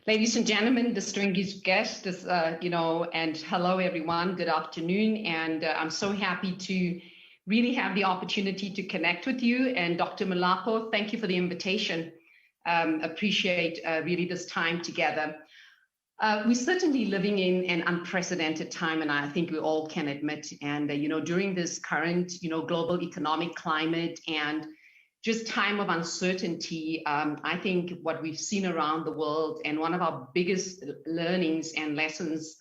Ladies and gentlemen, distinguished guests, and hello everyone, good afternoon. And I'm so happy to really have the opportunity to connect with you. And Dr. Malapo, thank you for the invitation. Appreciate really this time together. We're certainly living in an unprecedented time, and I think we all can admit. And, during this current, global economic climate and just time of uncertainty, I think what we've seen around the world, and one of our biggest learnings and lessons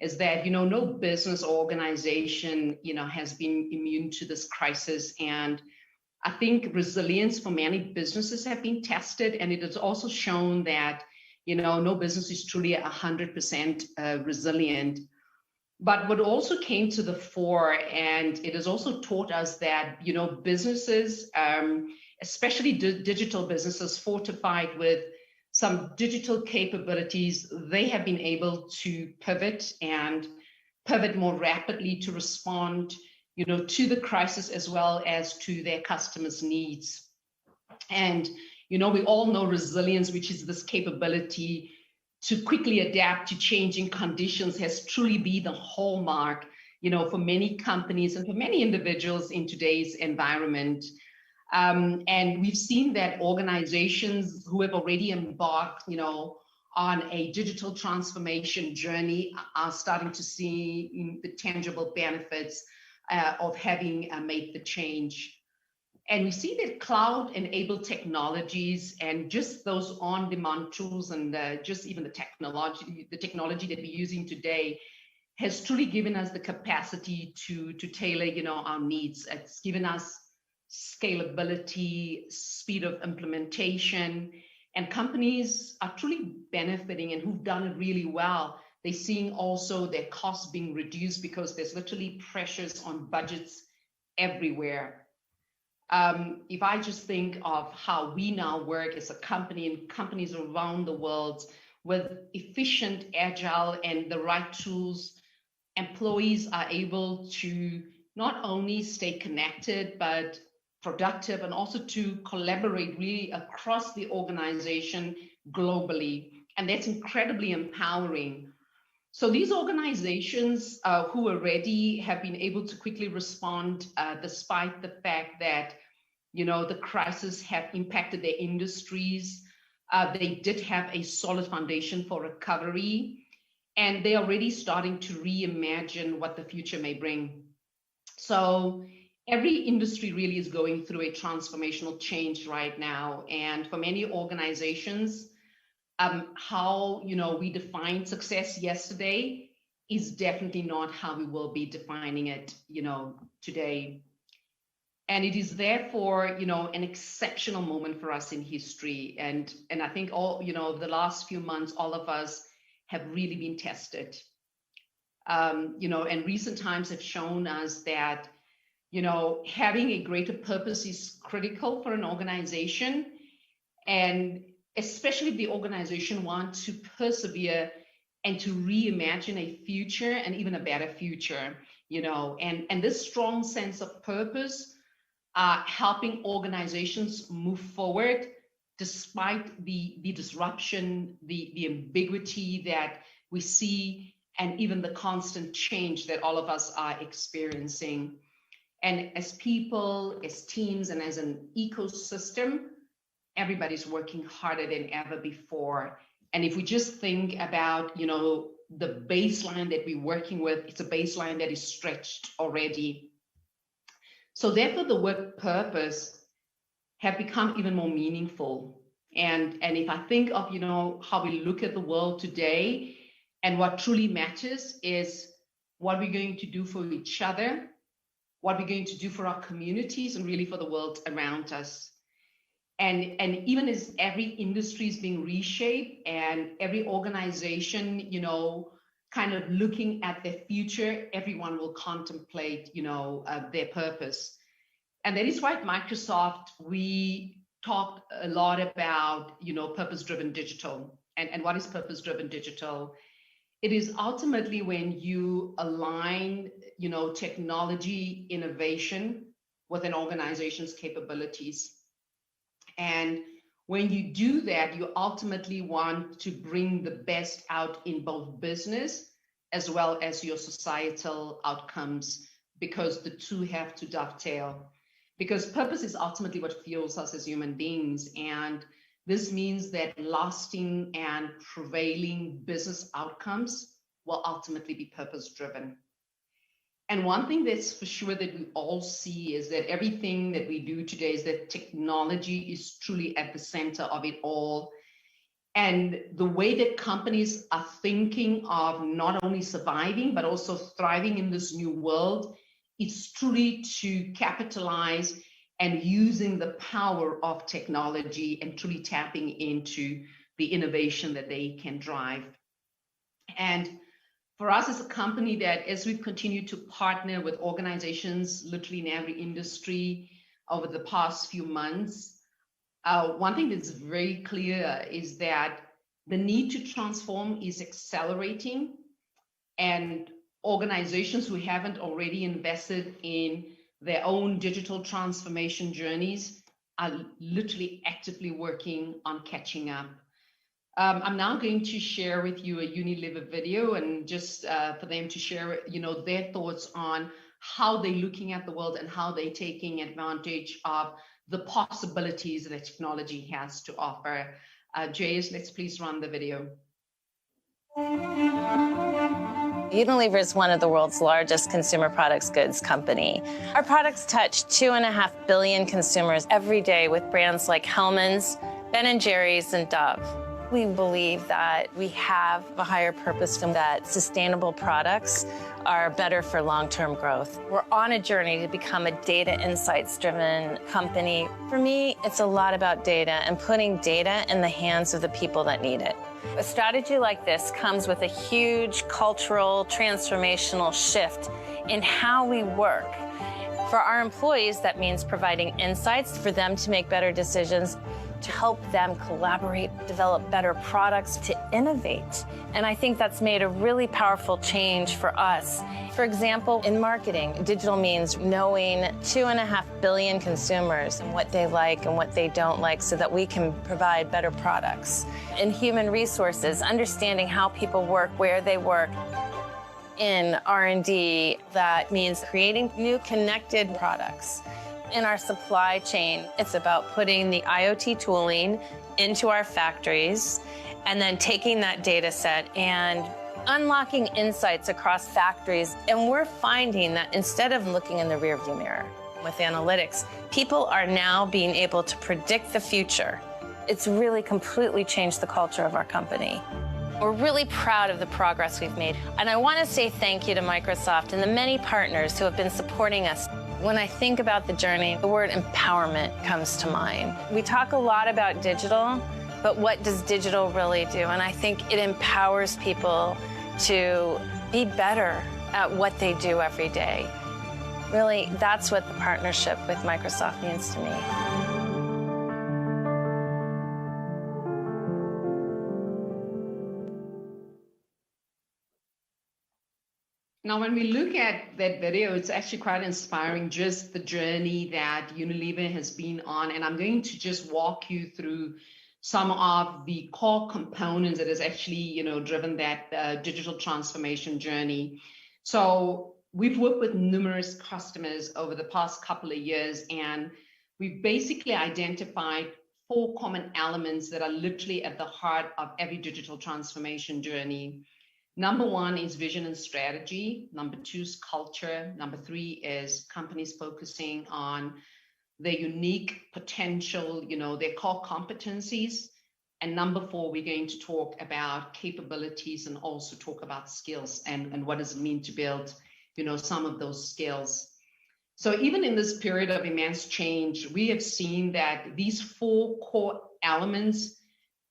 is that, no business or organization, has been immune to this crisis. And I think resilience for many businesses have been tested, and it has also shown that, no business is truly 100% resilient. But what also came to the fore, and it has also taught us that, businesses, especially digital businesses fortified with some digital capabilities, they have been able to pivot more rapidly to respond, to the crisis as well as to their customers' needs. And, we all know resilience, which is this capability to quickly adapt to changing conditions, has truly been the hallmark, for many companies and for many individuals in today's environment. And we've seen that organizations who have already embarked, on a digital transformation journey are starting to see the tangible benefits of having made the change. And we see that cloud-enabled technologies and just those on-demand tools and just even the technology that we're using today has truly given us the capacity to tailor, our needs. It's given us scalability, speed of implementation, and companies are truly benefiting, and who've done it really well. They're seeing also their costs being reduced because there's literally pressures on budgets everywhere. If I just think of how we now work as a company and companies around the world with efficient, agile, and the right tools, employees are able to not only stay connected, but productive, and also to collaborate really across the organization globally. And that's incredibly empowering. So these organizations who already have been able to quickly respond, despite the fact that, the crisis have impacted their industries, they did have a solid foundation for recovery, and they're already starting to reimagine what the future may bring. So every industry really is going through a transformational change right now. And for many organizations, how we defined success yesterday is definitely not how we will be defining it today. And it is therefore an exceptional moment for us in history. And I think all the last few months, all of us have really been tested. And recent times have shown us that having a greater purpose is critical for an organization, and especially if the organization wants to persevere and to reimagine a future and even a better future, and this strong sense of purpose helping organizations move forward despite the disruption, the ambiguity that we see, and even the constant change that all of us are experiencing. And as people, as teams, and as an ecosystem, everybody's working harder than ever before. And if we just think about, the baseline that we're working with, it's a baseline that is stretched already. So therefore, the work purpose have become even more meaningful. And if I think of, how we look at the world today, and what truly matters is what we're going to do for each other, what we're going to do for our communities, and really for the world around us. And even as every industry is being reshaped and every organization, kind of looking at their future, everyone will contemplate, their purpose. And that is why at Microsoft, we talked a lot about, purpose-driven digital. And what is purpose-driven digital? It is ultimately when you align, technology innovation with an organization's capabilities. And When you do that, you ultimately want to bring the best out in both business as well as your societal outcomes, because the two have to dovetail. Because purpose is ultimately what fuels us as human beings. And this means that lasting and prevailing business outcomes will ultimately be purpose driven. And one thing that's for sure that we all see is that everything that we do today is that technology is truly at the center of it all. And the way that companies are thinking of not only surviving, but also thriving in this new world, is truly to capitalize and using the power of technology and truly tapping into the innovation that they can drive. And for us as a company, that as we've continued to partner with organizations literally in every industry over the past few months, one thing that's very clear is that the need to transform is accelerating, and organizations who haven't already invested in their own digital transformation journeys are literally actively working on catching up. I'm now going to share with you a Unilever video, and just for them to share, their thoughts on how they're looking at the world and how they're taking advantage of the possibilities that technology has to offer. Jace, let's please run the video. Unilever is one of the world's largest consumer products goods company. Our products touch 2.5 billion consumers every day with brands like Hellmann's, Ben & Jerry's, and Dove. We believe that we have a higher purpose and that sustainable products are better for long-term growth. We're on a journey to become a data insights-driven company. For me, it's a lot about data and putting data in the hands of the people that need it. A strategy like this comes with a huge cultural, transformational shift in how we work. For our employees, that means providing insights for them to make better decisions, to help them collaborate, develop better products, to innovate. And I think that's made a really powerful change for us. For example, in marketing, digital means knowing 2.5 billion consumers and what they like and what they don't like so that we can provide better products. In human resources, understanding how people work, where they work. In R&D, that means creating new connected products. In our supply chain, it's about putting the IoT tooling into our factories and then taking that data set and unlocking insights across factories. And we're finding that instead of looking in the rearview mirror with analytics, people are now being able to predict the future. It's really completely changed the culture of our company. We're really proud of the progress we've made. And I want to say thank you to Microsoft and the many partners who have been supporting us. When I think about the journey, the word empowerment comes to mind. We talk a lot about digital, but what does digital really do? And I think it empowers people to be better at what they do every day. Really, that's what the partnership with Microsoft means to me. Now, when we look at that video, it's actually quite inspiring, just the journey that Unilever has been on. And I'm going to just walk you through some of the core components that has actually, driven that digital transformation journey. So we've worked with numerous customers over the past couple of years, and we've basically identified 4 common elements that are literally at the heart of every digital transformation journey. Number 1 is vision and strategy. Number 2 is culture. Number 3 is companies focusing on their unique potential, their core competencies. And number 4, we're going to talk about capabilities and also talk about skills and what does it mean to build, some of those skills. So even in this period of immense change, we have seen that these 4 core elements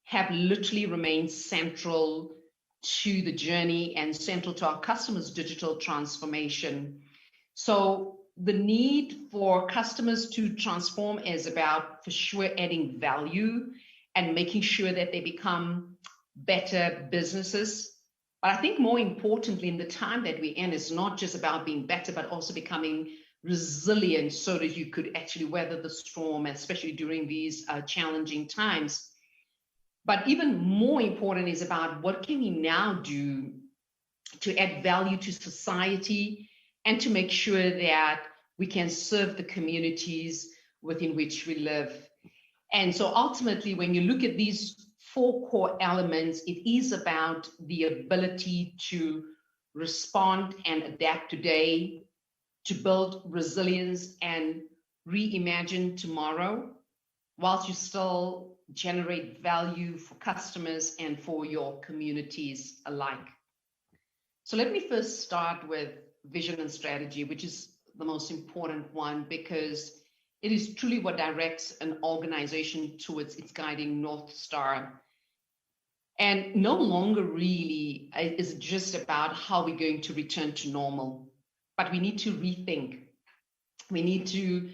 have literally remained central to the journey and central to our customers' digital transformation. So the need for customers to transform is about, for sure, adding value and making sure that they become better businesses. But I think more importantly, in the time that we're in, it's not just about being better, but also becoming resilient so that you could actually weather the storm, especially during these challenging times. But even more important is about what can we now do to add value to society and to make sure that we can serve the communities within which we live. And so ultimately, when you look at these four core elements, it is about the ability to respond and adapt today, to build resilience and reimagine tomorrow, whilst you still generate value for customers and for your communities alike. So let me first start with vision and strategy, which is the most important one, because it is truly what directs an organization towards its guiding North Star. And no longer really is it just about how we're going to return to normal, but we need to rethink. We need to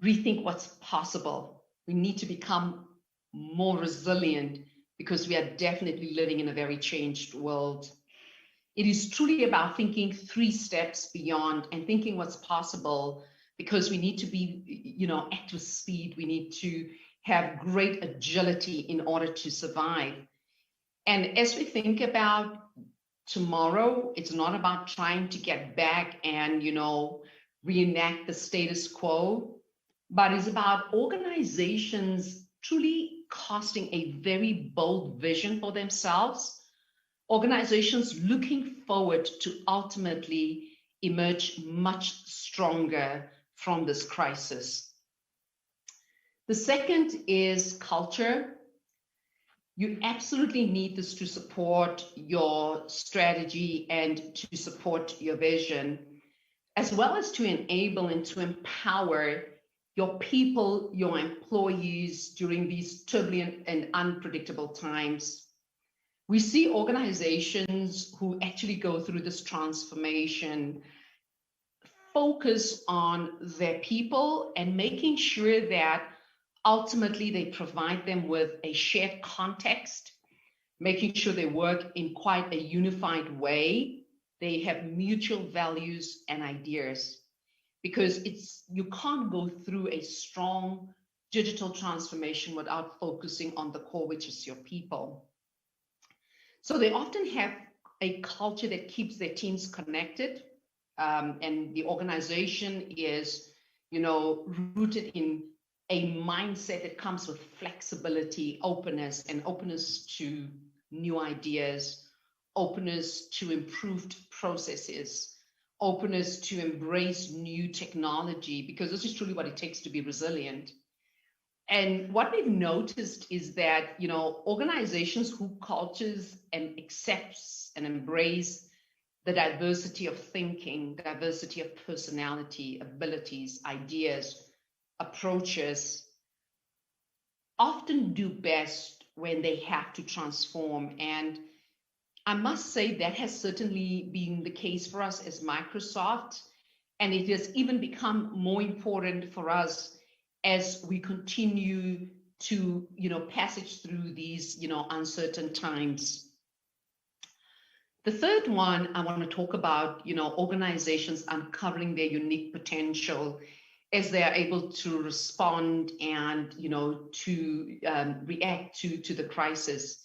rethink what's possible. We need to become more resilient because we are definitely living in a very changed world. It is truly about thinking 3 steps beyond and thinking what's possible, because we need to be, at with speed. We need to have great agility in order to survive. And as we think about tomorrow, it's not about trying to get back and, reenact the status quo, but it's about organizations truly casting a very bold vision for themselves, organizations looking forward to ultimately emerge much stronger from this crisis. The second is culture. You absolutely need this to support your strategy and to support your vision, as well as to enable and to empower your people, your employees during these turbulent and unpredictable times. We see organizations who actually go through this transformation focus on their people and making sure that ultimately they provide them with a shared context, making sure they work in quite a unified way. They have mutual values and ideas, because you can't go through a strong digital transformation without focusing on the core, which is your people. So they often have a culture that keeps their teams connected, and the organization is, rooted in a mindset that comes with flexibility, openness, and openness to new ideas, openness to improved processes, openness to embrace new technology, because this is truly what it takes to be resilient. And what we've noticed is that, organizations whose cultures and accepts and embrace the diversity of thinking, diversity of personality, abilities, ideas, approaches, often do best when they have to transform. And I must say that has certainly been the case for us as Microsoft, and it has even become more important for us as we continue to, passage through these, uncertain times. The third one I want to talk about, organizations uncovering their unique potential as they are able to respond and, to react to the crisis.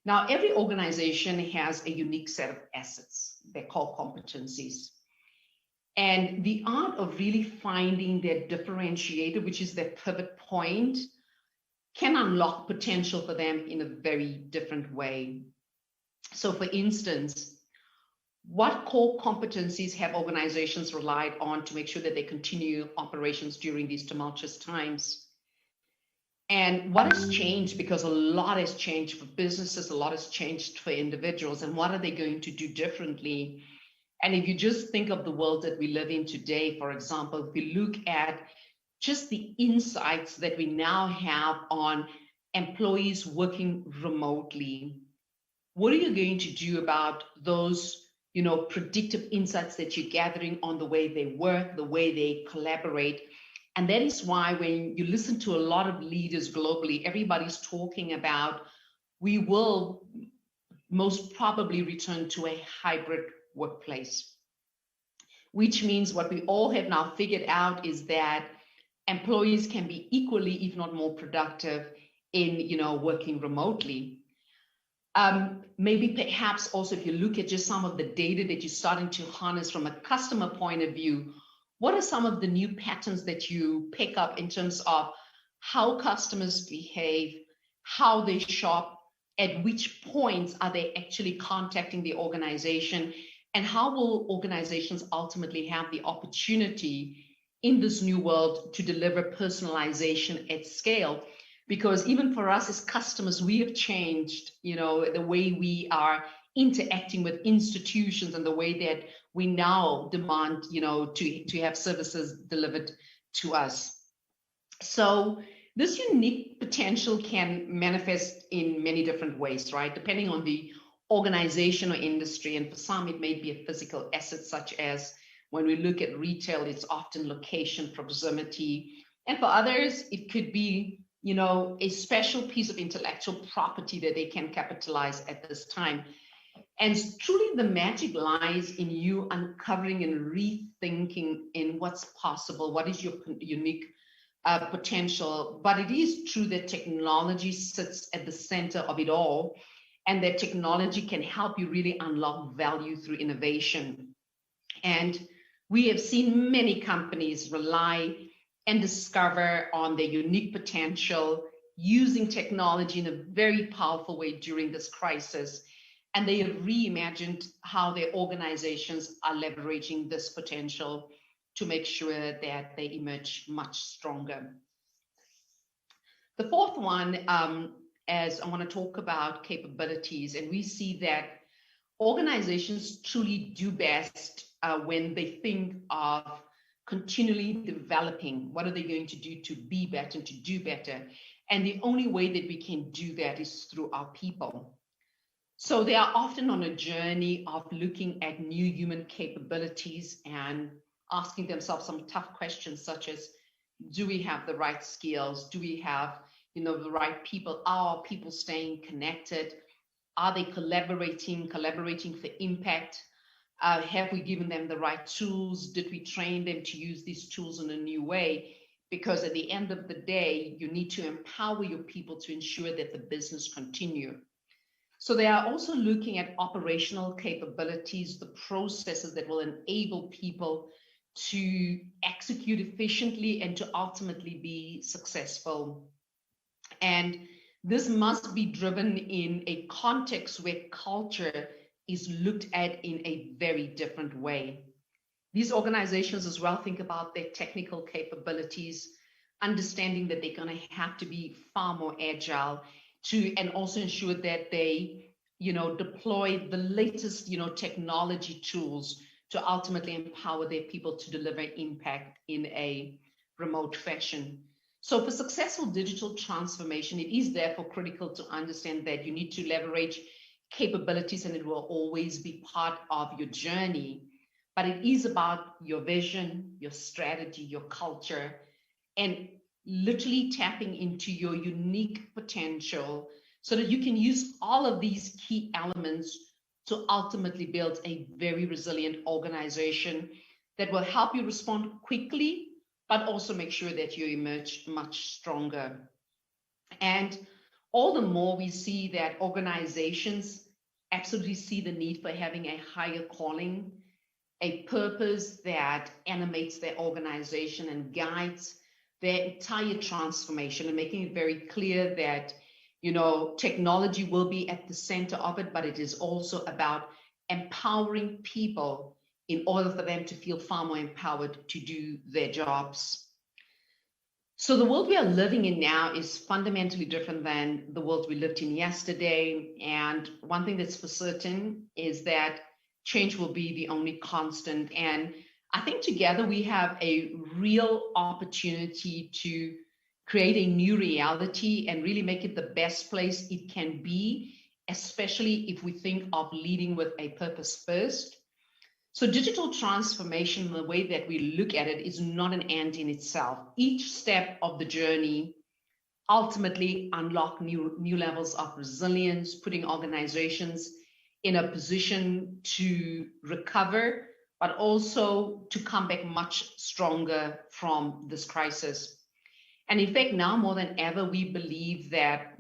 Now, every organization has a unique set of assets, their core competencies. And the art of really finding their differentiator, which is their pivot point, can unlock potential for them in a very different way. So for instance, what core competencies have organizations relied on to make sure that they continue operations during these tumultuous times? And what has changed? Because a lot has changed for businesses, a lot has changed for individuals, and what are they going to do differently? And if you just think of the world that we live in today, for example, if we look at just the insights that we now have on employees working remotely, what are you going to do about those, predictive insights that you're gathering on the way they work, the way they collaborate? And that is why when you listen to a lot of leaders globally, everybody's talking about we will most probably return to a hybrid workplace. which means what we all have now figured out is that employees can be equally, if not more productive in, working remotely. Maybe perhaps also if you look at just some of the data that you're starting to harness from a customer point of view, what are some of the new patterns that you pick up in terms of how customers behave, how they shop, at which points are they actually contacting the organization, and how will organizations ultimately have the opportunity in this new world to deliver personalization at scale? Because even for us as customers, we have changed, the way we are interacting with institutions and the way that we now demand, to have services delivered to us. So this unique potential can manifest in many different ways, right? Depending on the organization or industry. And for some, it may be a physical asset, such as when we look at retail, it's often location, proximity. And for others, it could be a special piece of intellectual property that they can capitalize at this time. And truly the magic lies in you uncovering and rethinking in what's possible, what is your unique potential. But it is true that technology sits at the center of it all, and that technology can help you really unlock value through innovation. And we have seen many companies rely and discover on their unique potential using technology in a very powerful way during this crisis. And they have reimagined how their organizations are leveraging this potential to make sure that they emerge much stronger. The fourth one, as I want to talk about capabilities, and we see that organizations truly do best when they think of continually developing. What are they going to do to be better and to do better? And the only way that we can do that is through our people. So they are often on a journey of looking at new human capabilities and asking themselves some tough questions, such as, do we have the right skills? Do we have, the right people? Are our people staying connected? Are they collaborating for impact? Have we given them the right tools? Did we train them to use these tools in a new way? Because at the end of the day, you need to empower your people to ensure that the business continue. So they are also looking at operational capabilities, the processes that will enable people to execute efficiently and to ultimately be successful. And this must be driven in a context where culture is looked at in a very different way. These organizations as well think about their technical capabilities, understanding that they're going to have to be far more agile and also ensure that they, deploy the latest, technology tools to ultimately empower their people to deliver impact in a remote fashion. So for successful digital transformation, it is therefore critical to understand that you need to leverage capabilities, and it will always be part of your journey. But it is about your vision, your strategy, your culture, and literally tapping into your unique potential so that you can use all of these key elements to ultimately build a very resilient organization that will help you respond quickly, but also make sure that you emerge much stronger. And all the more we see that organizations absolutely see the need for having a higher calling, a purpose that animates their organization and guides their entire transformation, and making it very clear that, technology will be at the center of it, but it is also about empowering people in order for them to feel far more empowered to do their jobs. So the world we are living in now is fundamentally different than the world we lived in yesterday. And one thing that's for certain is that change will be the only constant. And I think together we have a real opportunity to create a new reality and really make it the best place it can be, especially if we think of leading with a purpose first. So digital transformation, the way that we look at it, is not an end in itself. Each step of the journey ultimately unlock new levels of resilience, putting organizations in a position to recover, but also to come back much stronger from this crisis. And in fact, now more than ever, we believe that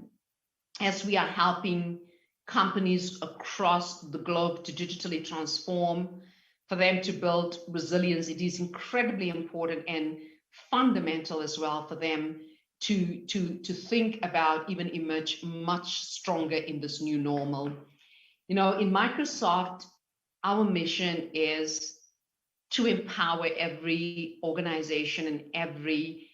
as we are helping companies across the globe to digitally transform, for them to build resilience, it is incredibly important and fundamental as well for them to think about even emerge much stronger in this new normal. You know, in Microsoft, our mission is to empower every organization and every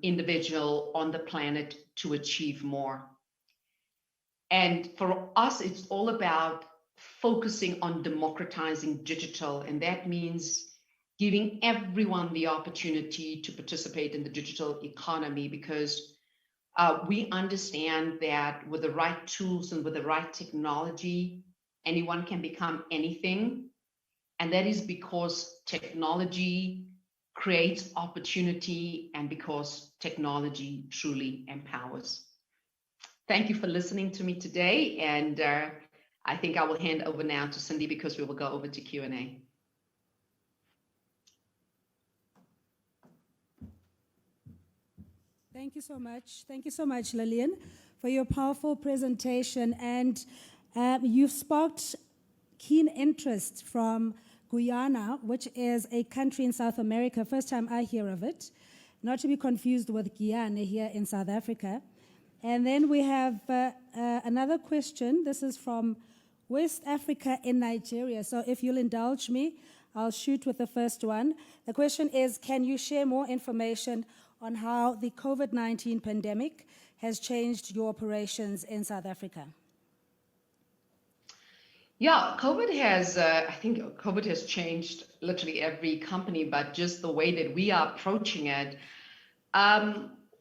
individual on the planet to achieve more. And for us, it's all about focusing on democratizing digital, and that means giving everyone the opportunity to participate in the digital economy, because we understand that with the right tools and with the right technology, anyone can become anything. And that is because technology creates opportunity and because technology truly empowers. Thank you for listening to me today. And I think I will hand over now to Cindy, because we will go over to Q&A. Thank you so much. Thank you so much, Lillian, for your powerful presentation. And you've sparked keen interest from Guyana, which is a country in South America. First time I hear of it, not to be confused with Guyana here in South Africa. And then we have another question. This is from West Africa in Nigeria. So if you'll indulge me, I'll shoot with the first one. The question is, can you share more information on how the COVID-19 pandemic has changed your operations in South Africa? Yeah, COVID has, I think COVID has changed literally every company, but just the way that we are approaching it.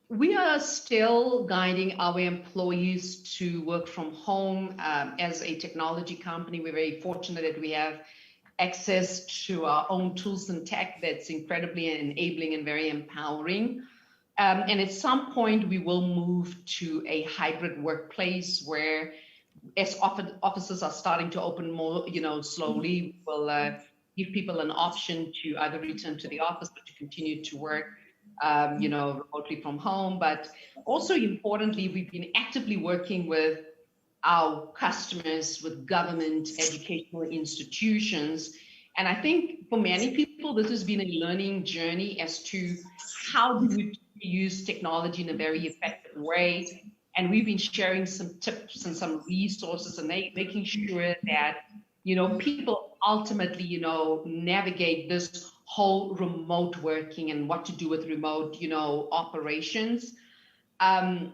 We are still guiding our employees to work from home. As a technology company, we're very fortunate that we have access to our own tools and tech that's incredibly enabling and very empowering. And at some point, we will move to a hybrid workplace where, as offices are starting to open more, slowly, we'll give people an option to either return to the office or to continue to work remotely from home. But also importantly, we've been actively working with our customers, with government, educational institutions. And I think for many people, this has been a learning journey as to how do we use technology in a very effective way. And we've been sharing some tips and some resources and making sure that, people ultimately, navigate this whole remote working and what to do with remote, operations. And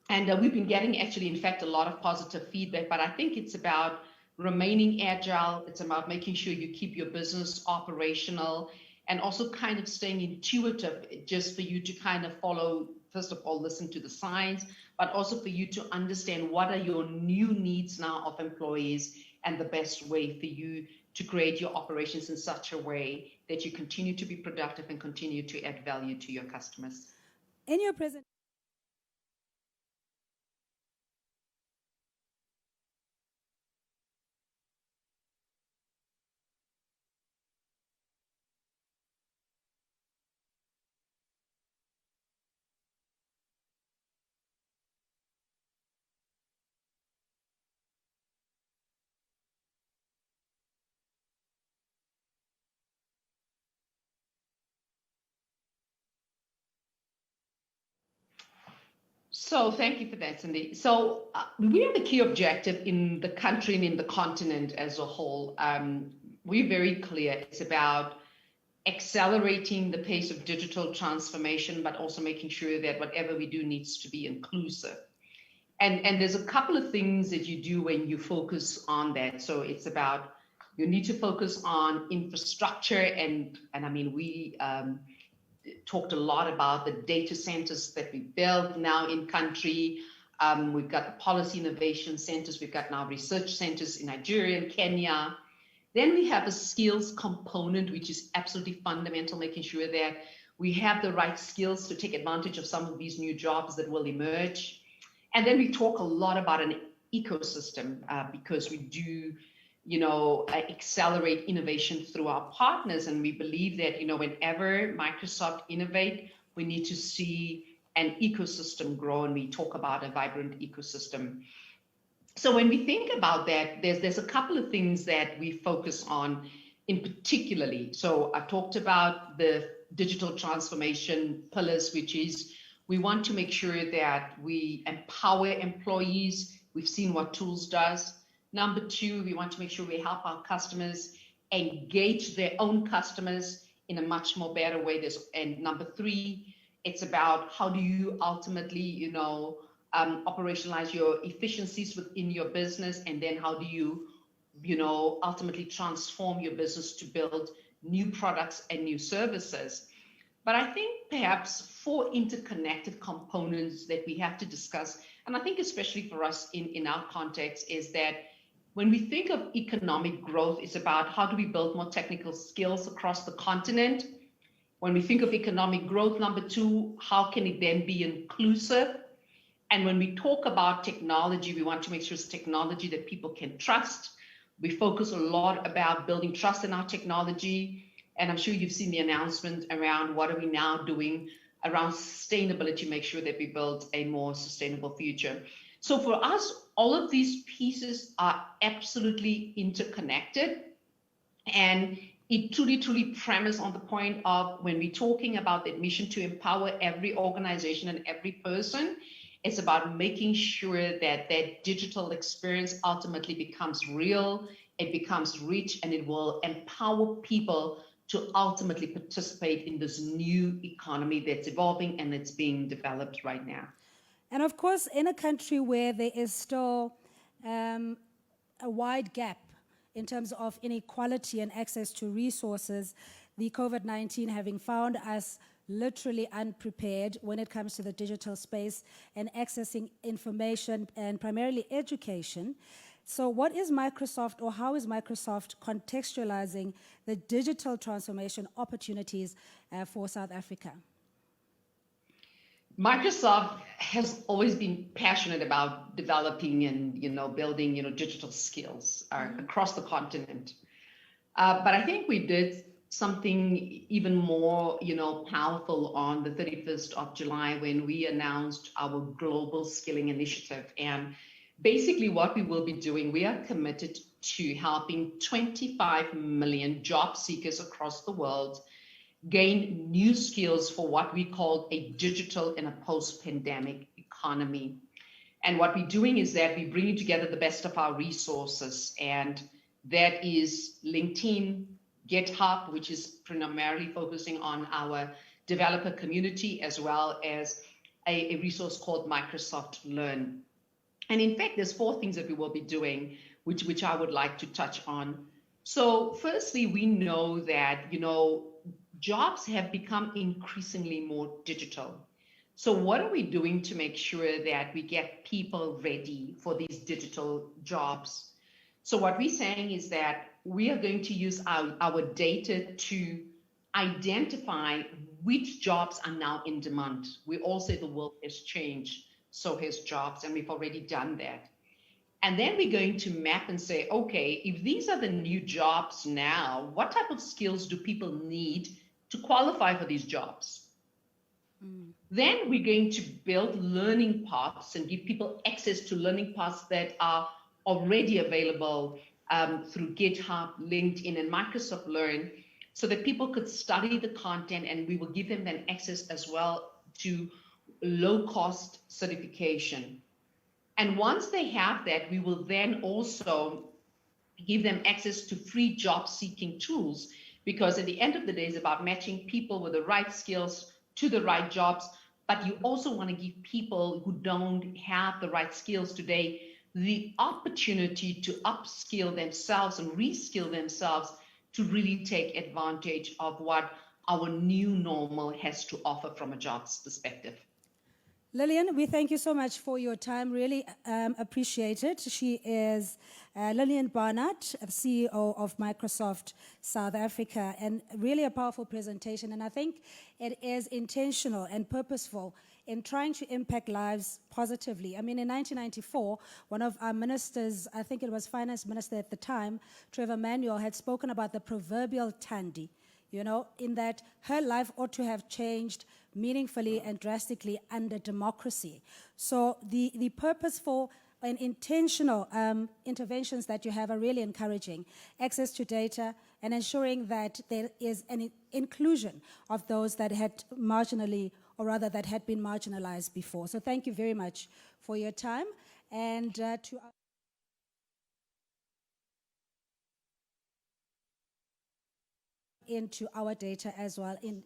we've been getting actually, in fact, a lot of positive feedback, but I think it's about remaining agile. It's about making sure you keep your business operational and also kind of staying intuitive, just for you to kind of follow, first of all, listen to the science, but also for you to understand what are your new needs now of employees and the best way for you to create your operations in such a way that you continue to be productive and continue to add value to your customers. In your presentation, So thank you for that, Cindy. So we have a key objective in the country and in the continent as a whole. We're very clear. It's about accelerating the pace of digital transformation, but also making sure that whatever we do needs to be inclusive. And there's a couple of things that you do when you focus on that. So it's about, you need to focus on infrastructure. And I mean, we talked a lot about the data centers that we built now in country. We've got the policy innovation centers. We've got now research centers in Nigeria and Kenya. Then we have a skills component, which is absolutely fundamental, making sure that we have the right skills to take advantage of some of these new jobs that will emerge. And then we talk a lot about an ecosystem, because we do accelerate innovation through our partners. And we believe that, whenever Microsoft innovate, we need to see an ecosystem grow, and we talk about a vibrant ecosystem. So when we think about that, there's a couple of things that we focus on in particularly. So I've talked about the digital transformation pillars, which is we want to make sure that we empower employees. We've seen what tools does. Number two, we want to make sure we help our customers engage their own customers in a much more better way. And number three, it's about how do you ultimately, operationalize your efficiencies within your business, and then how do you, ultimately transform your business to build new products and new services. But I think perhaps 4 interconnected components that we have to discuss, and I think especially for us in our context, is that when we think of economic growth, it's about how do we build more technical skills across the continent. When we think of economic growth, number 2, how can it then be inclusive? And when we talk about technology, we want to make sure it's technology that people can trust. We focus a lot about building trust in our technology. And I'm sure you've seen the announcement around what are we now doing around sustainability, make sure that we build a more sustainable future. So for us, all of these pieces are absolutely interconnected. And it truly premise on the point of when we're talking about the mission to empower every organization and every person, it's about making sure that that digital experience ultimately becomes real, it becomes rich, and it will empower people to ultimately participate in this new economy that's evolving and that's being developed right now. And of course, in a country where there is still a wide gap in terms of inequality and access to resources, the COVID-19 having found us literally unprepared when it comes to the digital space and accessing information and primarily education. So what is Microsoft, or how is Microsoft contextualizing the digital transformation opportunities for South Africa? Microsoft has always been passionate about developing and building digital skills across the continent. But I think we did something even more powerful on the 31st of July when we announced our global skilling initiative. And basically what we will be doing, we are committed to helping 25 million job seekers across the world gain new skills for what we call a digital in a post-pandemic economy. And what we're doing is that we're bringing together the best of our resources, and that is LinkedIn, GitHub, which is primarily focusing on our developer community, as well as a resource called Microsoft Learn. And in fact, there's 4 things that we will be doing, which I would like to touch on. So firstly, we know that, jobs have become increasingly more digital. So what are we doing to make sure that we get people ready for these digital jobs? So what we're saying is that we are going to use our data to identify which jobs are now in demand. We all say the world has changed, so has jobs, and we've already done that. And then we're going to map and say, okay, if these are the new jobs now, what type of skills do people need to qualify for these jobs? Then we're going to build learning paths and give people access to learning paths that are already available through GitHub, LinkedIn, and Microsoft Learn, so that people could study the content, and we will give them then access as well to low-cost certification. And once they have that, we will then also give them access to free job-seeking tools, because at the end of the day, it's about matching people with the right skills to the right jobs. But you also want to give people who don't have the right skills today the opportunity to upskill themselves and reskill themselves to really take advantage of what our new normal has to offer from a jobs perspective. Lillian, we thank you so much for your time. Really appreciate it. She is Lillian Barnard, CEO of Microsoft South Africa, and really a powerful presentation. And I think it is intentional and purposeful in trying to impact lives positively. I mean, in 1994, one of our ministers, I think it was finance minister at the time, Trevor Manuel, had spoken about the proverbial Thandi, you know, in that her life ought to have changed meaningfully and drastically under democracy. So the purposeful and intentional interventions that you have are really encouraging. Access to data and ensuring that there is an inclusion of those that had marginally, or rather that had been marginalized before. So thank you very much for your time. And to into our data as well, in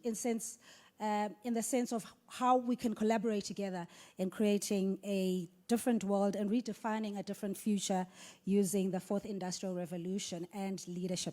the sense of how we can collaborate together in creating a different world and redefining a different future using the fourth industrial revolution and leadership.